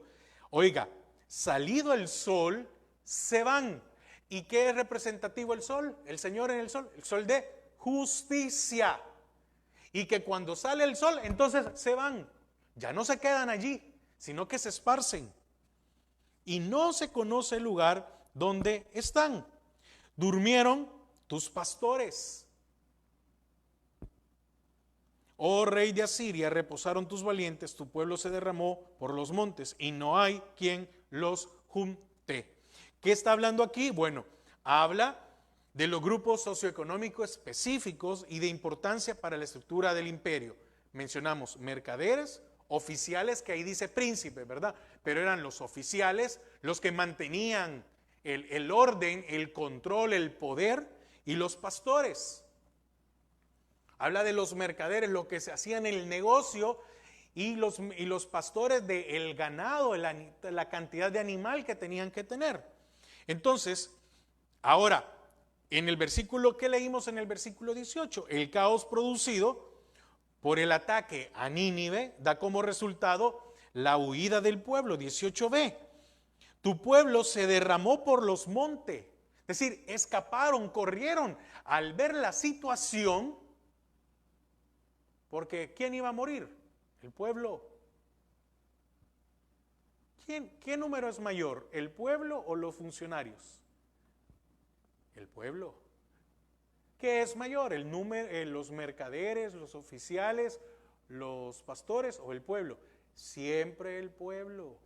Oiga, salido el sol, se van. ¿Y qué es representativo el sol? El Señor en el sol de justicia. Y que cuando sale el sol, entonces se van. Ya no se quedan allí, sino que se esparcen. Y no se conoce el lugar donde están. Durmieron tus pastores. Oh rey de Asiria, reposaron tus valientes, tu pueblo se derramó por los montes y no hay quien los junte. ¿Qué está hablando aquí? Bueno, habla de los grupos socioeconómicos específicos y de importancia para la estructura del imperio. Mencionamos mercaderes, oficiales, que ahí dice príncipe, ¿verdad? Pero eran los oficiales los que mantenían el orden, el control, el poder, y los pastores. Habla de los mercaderes, lo que se hacía en el negocio, y los pastores del ganado, la cantidad de animal que tenían que tener. Entonces, ahora, en el versículo que leímos en el versículo 18, el caos producido por el ataque a Nínive da como resultado la huida del pueblo. 18b, tu pueblo se derramó por los montes, es decir, escaparon, corrieron al ver la situación, porque ¿quién iba a morir? El pueblo. ¿Qué número es mayor, el pueblo o los funcionarios? El pueblo. ¿Qué es mayor, el número, los mercaderes, los oficiales, los pastores o el pueblo? Siempre el pueblo.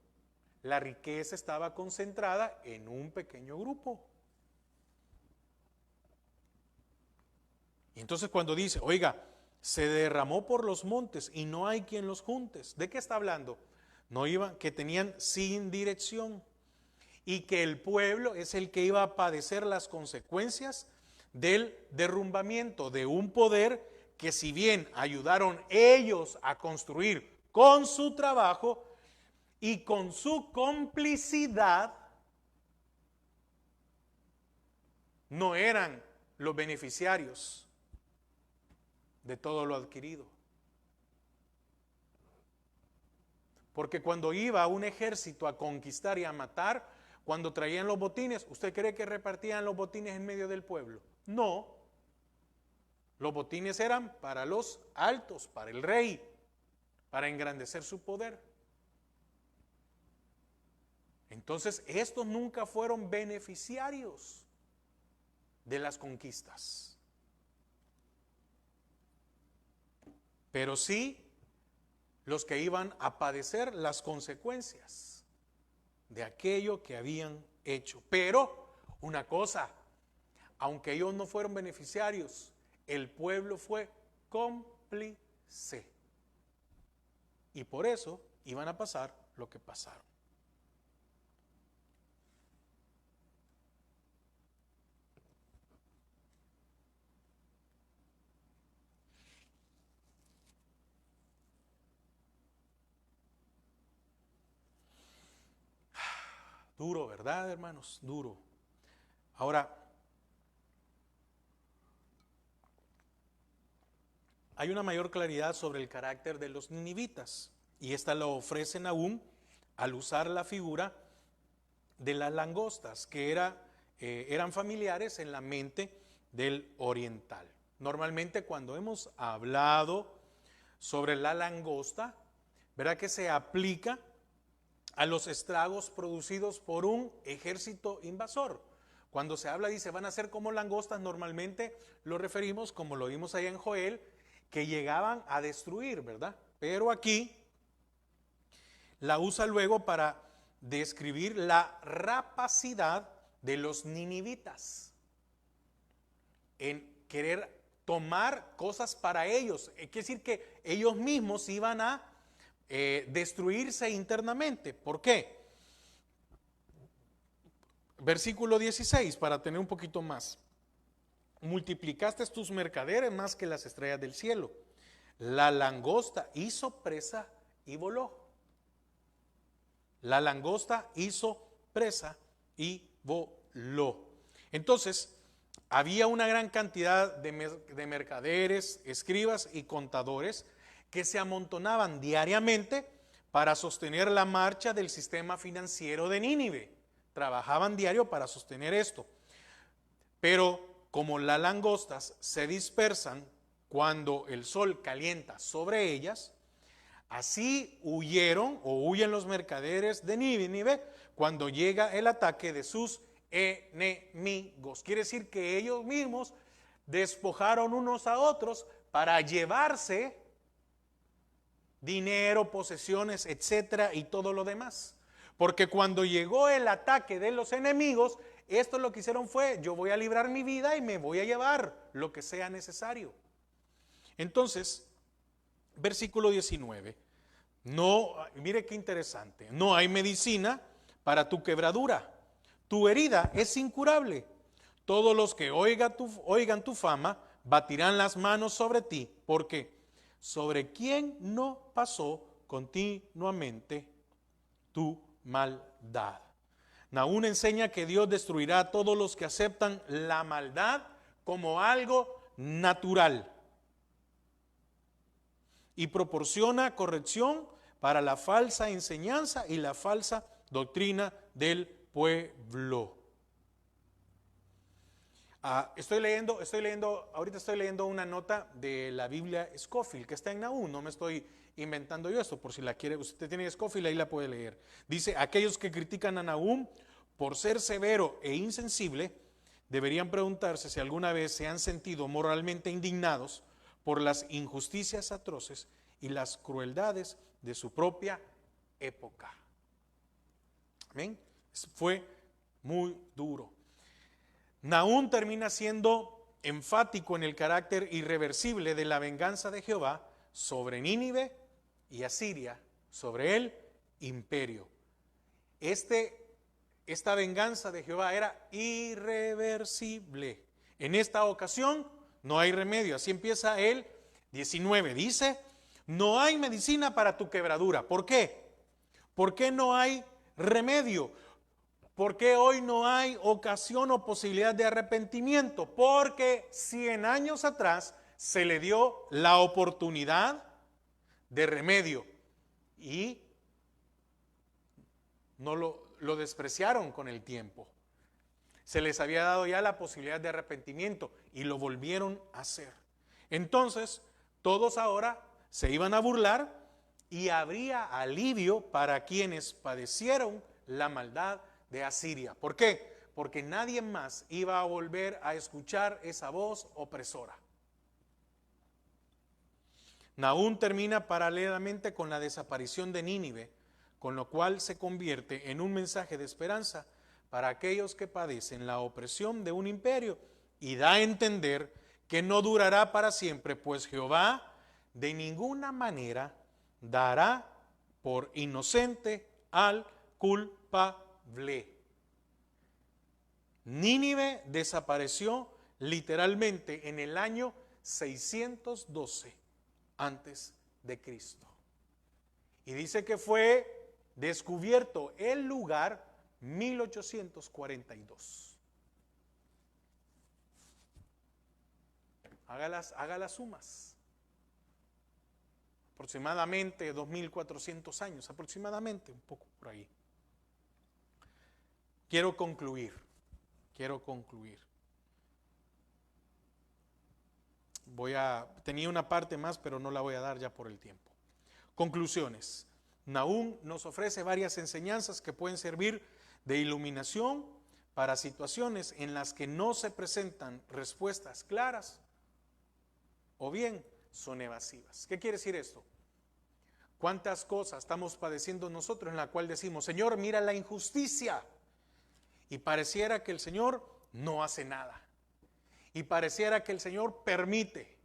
La riqueza estaba concentrada en un pequeño grupo. Y entonces cuando dice, oiga, se derramó por los montes y no hay quien los juntes. ¿De qué está hablando? No iban, que tenían sin dirección y que el pueblo es el que iba a padecer las consecuencias del derrumbamiento de un poder que, si bien ayudaron ellos a construir con su trabajo y con su complicidad, no eran los beneficiarios de todo lo adquirido. Porque cuando iba un ejército a conquistar y a matar, cuando traían los botines, ¿usted cree que repartían los botines en medio del pueblo? No. Los botines eran para los altos, para el rey, para engrandecer su poder. Entonces, estos nunca fueron beneficiarios de las conquistas. Pero sí los que iban a padecer las consecuencias de aquello que habían hecho. Pero una cosa, aunque ellos no fueron beneficiarios, el pueblo fue cómplice. Y por eso iban a pasar lo que pasaron. Duro, ¿verdad, hermanos? Duro. Ahora, hay una mayor claridad sobre el carácter de los ninivitas, y esta lo ofrecen aún al usar la figura de las langostas, que eran familiares en la mente del oriental. Normalmente cuando hemos hablado sobre la langosta, verá que se aplica a los estragos producidos por un ejército invasor. Cuando se habla, dice, van a ser como langostas, normalmente lo referimos, como lo vimos allá en Joel, que llegaban a destruir, ¿verdad? Pero aquí la usa luego para describir la rapacidad de los ninivitas en querer tomar cosas para ellos. Quiere decir que ellos mismos iban a destruirse internamente. ¿Por qué? Versículo 16, para tener un poquito más. Multiplicaste tus mercaderes más que las estrellas del cielo. La langosta hizo presa y voló. La langosta hizo presa y voló. Entonces, había una gran cantidad de mercaderes, escribas y contadores que se amontonaban diariamente para sostener la marcha del sistema financiero de Nínive. Trabajaban diario para sostener esto. Pero como las langostas se dispersan cuando el sol calienta sobre ellas, así huyeron o huyen los mercaderes de Nínive cuando llega el ataque de sus enemigos. Quiere decir que ellos mismos despojaron unos a otros para llevarse dinero, posesiones, etcétera, y todo lo demás. Porque cuando llegó el ataque de los enemigos, esto lo que hicieron fue: yo voy a librar mi vida y me voy a llevar lo que sea necesario. Entonces, versículo 19. No, mire qué interesante. No hay medicina para tu quebradura. Tu herida es incurable. Todos los que oigan tu fama batirán las manos sobre ti, porque sobre quién no pasó continuamente tu maldad. Nahum enseña que Dios destruirá a todos los que aceptan la maldad como algo natural y proporciona corrección para la falsa enseñanza y la falsa doctrina del pueblo. Ahorita estoy leyendo una nota de la Biblia Scofield que está en Nahum. No me estoy inventando yo esto, por si la quiere, usted tiene Scofield, ahí la puede leer. Dice: aquellos que critican a Nahum por ser severo e insensible, deberían preguntarse si alguna vez se han sentido moralmente indignados por las injusticias atroces y las crueldades de su propia época. Amén. Fue muy duro. Nahum termina siendo enfático en el carácter irreversible de la venganza de Jehová sobre Nínive y Asiria, sobre el imperio. Esta venganza de Jehová era irreversible. En esta ocasión no hay remedio. Así empieza el 19. Dice: no hay medicina para tu quebradura. ¿Por qué? ¿Por qué no hay remedio? ¿Por qué hoy no hay ocasión o posibilidad de arrepentimiento? Porque 100 años atrás se le dio la oportunidad de remedio y no lo despreciaron con el tiempo. Se les había dado ya la posibilidad de arrepentimiento y lo volvieron a hacer. Entonces, todos ahora se iban a burlar y habría alivio para quienes padecieron la maldad de Asiria. ¿Por qué? Porque nadie más iba a volver a escuchar esa voz opresora. Nahum termina paralelamente con la desaparición de Nínive, con lo cual se convierte en un mensaje de esperanza para aquellos que padecen la opresión de un imperio, y da a entender que no durará para siempre, pues Jehová de ninguna manera dará por inocente al culpable. Nínive desapareció literalmente en el año 612 antes de Cristo. Y dice que fue descubierto el lugar 1842. Haga las sumas. Aproximadamente 2400 años, aproximadamente, un poco por ahí. Quiero concluir. Tenía una parte más, pero no la voy a dar ya por el tiempo. Conclusiones. Nahum nos ofrece varias enseñanzas que pueden servir de iluminación para situaciones en las que no se presentan respuestas claras o bien son evasivas. ¿Qué quiere decir esto? ¿Cuántas cosas estamos padeciendo nosotros en la cual decimos, Señor, mira la injusticia? Y pareciera que el Señor no hace nada. Y pareciera que el Señor permite.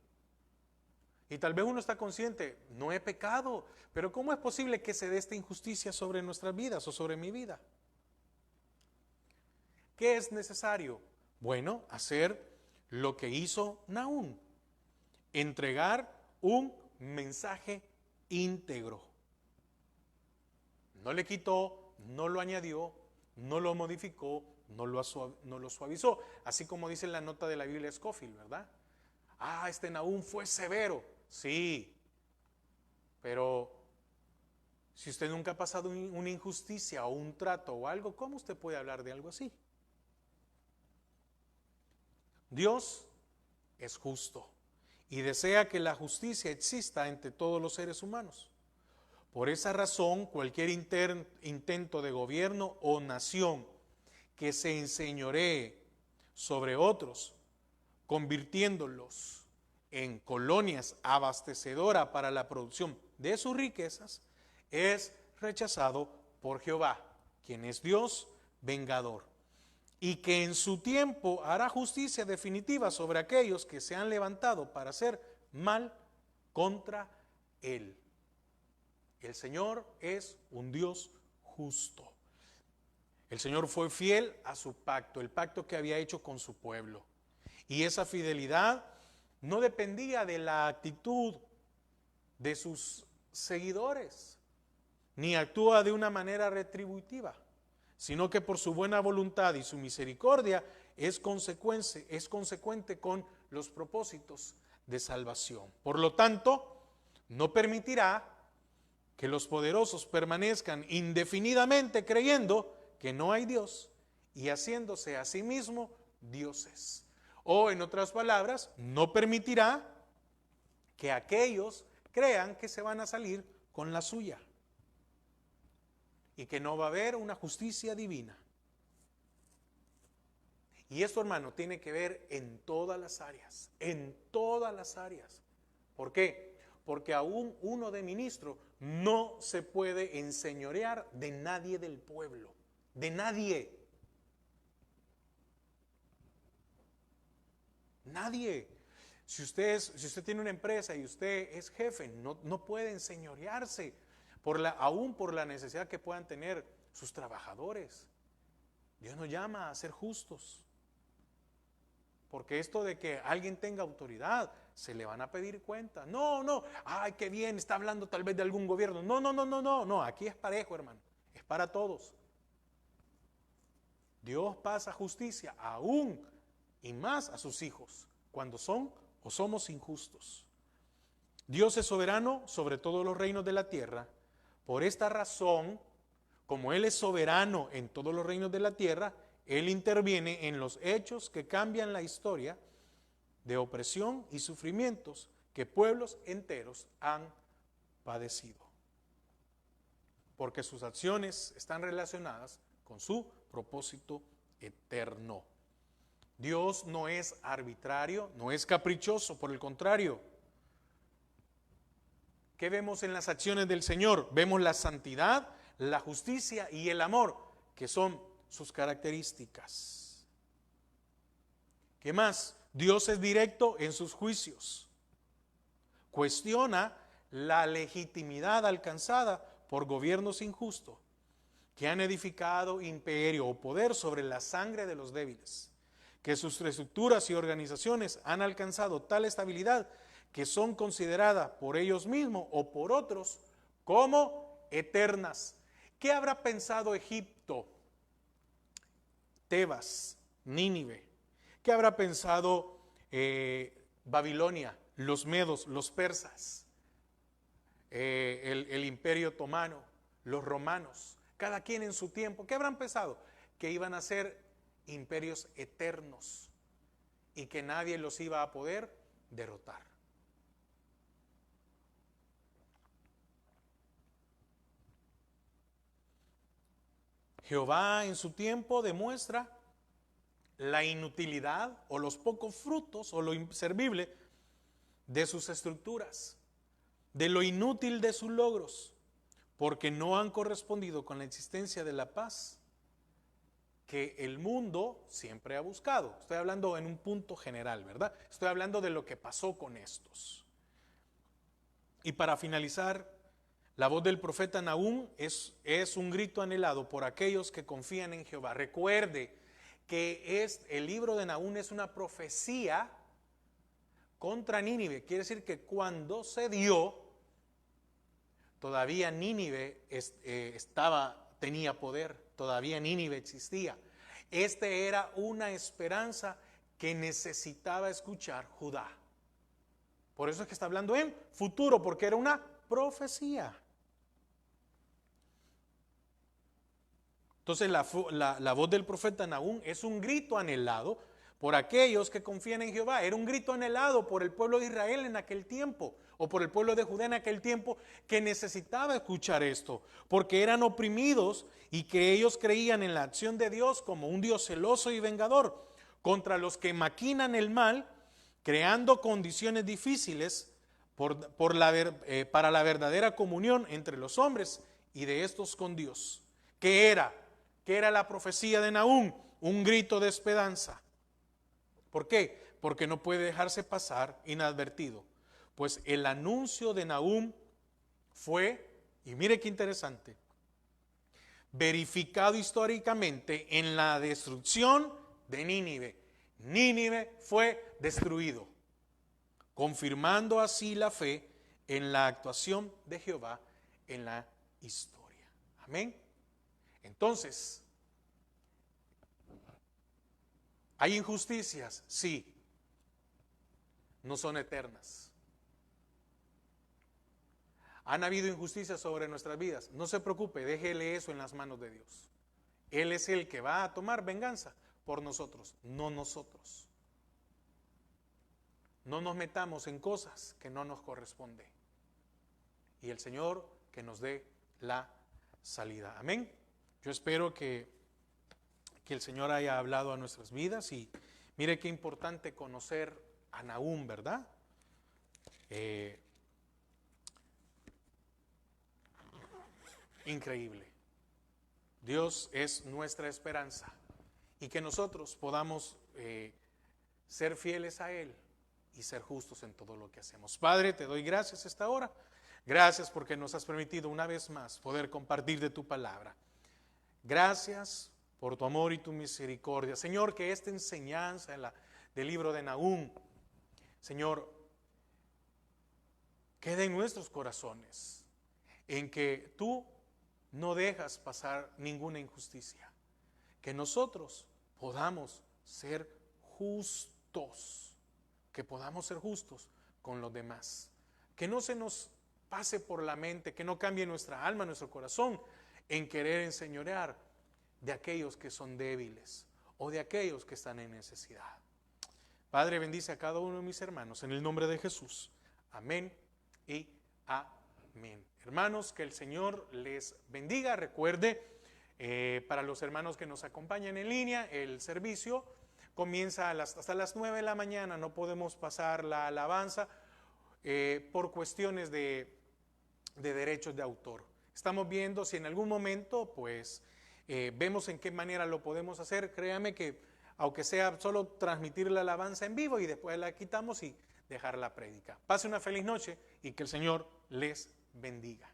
Y tal vez uno está consciente, no he pecado, pero ¿cómo es posible que se dé esta injusticia sobre nuestras vidas o sobre mi vida? ¿Qué es necesario? Bueno, hacer lo que hizo Nahum, entregar un mensaje íntegro. No le quitó, no lo añadió, no lo modificó, no lo suavizó. Así como dice en la nota de la Biblia Scofield, ¿verdad? Este Nahum fue severo. Sí, pero si usted nunca ha pasado una injusticia o un trato o algo, ¿cómo usted puede hablar de algo así? Dios es justo y desea que la justicia exista entre todos los seres humanos. Por esa razón, cualquier intento de gobierno o nación que se enseñoree sobre otros, convirtiéndolos en colonias abastecedoras para la producción de sus riquezas, es rechazado por Jehová, quien es Dios vengador, y que en su tiempo hará justicia definitiva sobre aquellos que se han levantado para hacer mal contra él. El Señor es un Dios justo. El Señor fue fiel a su pacto, el pacto que había hecho con su pueblo. Y esa fidelidad no dependía de la actitud de sus seguidores, ni actúa de una manera retributiva, sino que por su buena voluntad y su misericordia es consecuente con los propósitos de salvación. Por lo tanto, no permitirá que los poderosos permanezcan indefinidamente creyendo que no hay Dios y haciéndose a sí mismos dioses. O en otras palabras, no permitirá que aquellos crean que se van a salir con la suya y que no va a haber una justicia divina. Y esto, hermano, tiene que ver en todas las áreas, en todas las áreas. ¿Por qué? Porque aún uno de ministro no se puede enseñorear de nadie del pueblo, de nadie. Nadie. Si usted tiene una empresa y usted es jefe, no puede enseñorearse aún por la necesidad que puedan tener sus trabajadores. Dios nos llama a ser justos. Porque esto de que alguien tenga autoridad, se le van a pedir cuenta. No, ay, qué bien, está hablando tal vez de algún gobierno. No, aquí es parejo, hermano, es para todos. Dios pasa justicia aún y más a sus hijos cuando son o somos injustos. Dios es soberano sobre todos los reinos de la tierra. Por esta razón, como Él es soberano en todos los reinos de la tierra, Él interviene en los hechos que cambian la historia de opresión y sufrimientos que pueblos enteros han padecido. Porque sus acciones están relacionadas con su propósito eterno. Dios no es arbitrario, no es caprichoso, por el contrario. ¿Qué vemos en las acciones del Señor? Vemos la santidad, la justicia y el amor, que son sus características. ¿Qué más? Dios es directo en sus juicios. Cuestiona la legitimidad alcanzada por gobiernos injustos que han edificado imperio o poder sobre la sangre de los débiles, que sus estructuras y organizaciones han alcanzado tal estabilidad que son consideradas por ellos mismos o por otros como eternas. ¿Qué habrá pensado Egipto, Tebas, Nínive? ¿Qué habrá pensado Babilonia, los medos, los persas, el imperio otomano, los romanos? Cada quien en su tiempo. ¿Qué habrán pensado? Que iban a ser imperios eternos y que nadie los iba a poder derrotar. Jehová en su tiempo demuestra la inutilidad o los pocos frutos o lo inservible de sus estructuras. de lo inútil de sus logros, porque no han correspondido con la existencia de la paz que el mundo siempre ha buscado. Estoy hablando en un punto general, ¿verdad? Estoy hablando de lo que pasó con estos. Y para finalizar, la voz del profeta Nahum es un grito anhelado por aquellos que confían en Jehová. Recuerde que el libro de Nahum es una profecía contra Nínive. Quiere decir que cuando se dio, todavía Nínive tenía poder, todavía Nínive existía. Era una esperanza que necesitaba escuchar Judá. Por eso es que está hablando en futuro, porque era una profecía. Entonces la voz del profeta Nahum es un grito anhelado por aquellos que confían en Jehová. Era un grito anhelado por el pueblo de Israel en aquel tiempo, o por el pueblo de Judá en aquel tiempo, que necesitaba escuchar esto, porque eran oprimidos y que ellos creían en la acción de Dios como un Dios celoso y vengador contra los que maquinan el mal, creando condiciones difíciles para la verdadera comunión entre los hombres y de estos con Dios. ¿Qué era? ¿Qué era la profecía de Nahum? Un grito de esperanza. ¿Por qué? Porque no puede dejarse pasar inadvertido. Pues el anuncio de Nahum fue, y mire qué interesante, verificado históricamente en la destrucción de Nínive. Nínive fue destruido, confirmando así la fe en la actuación de Jehová en la historia. Amén. Entonces, ¿hay injusticias? Sí. No son eternas. ¿Han habido injusticias sobre nuestras vidas? No se preocupe, déjele eso en las manos de Dios. Él es el que va a tomar venganza por nosotros, no nosotros. No nos metamos en cosas que no nos corresponden. Y el Señor que nos dé la salida. Amén. Yo espero que el Señor haya hablado a nuestras vidas y mire qué importante conocer a Nahum, ¿verdad? Increíble. Dios es nuestra esperanza y que nosotros podamos ser fieles a Él y ser justos en todo lo que hacemos. Padre, te doy gracias esta hora. Gracias porque nos has permitido una vez más poder compartir de tu palabra. Gracias por tu amor y tu misericordia. Señor, que esta enseñanza del libro de Nahum, Señor, quede en nuestros corazones, en que tú no dejas pasar ninguna injusticia, que nosotros podamos ser justos, que podamos ser justos con los demás, que no se nos pase por la mente, que no cambie nuestra alma, nuestro corazón, en querer enseñorear de aquellos que son débiles o de aquellos que están en necesidad. Padre, bendice a cada uno de mis hermanos en el nombre de Jesús. Amén y amén. Hermanos, que el Señor les bendiga. Recuerde, para los hermanos que nos acompañan en línea, el servicio comienza hasta las 9 de la mañana. No podemos pasar la alabanza por cuestiones de derechos de autor. Estamos viendo si en algún momento, pues, vemos en qué manera lo podemos hacer. Créame que, aunque sea solo transmitir la alabanza en vivo y después la quitamos y dejar la prédica. Pase una feliz noche y que el Señor les bendiga.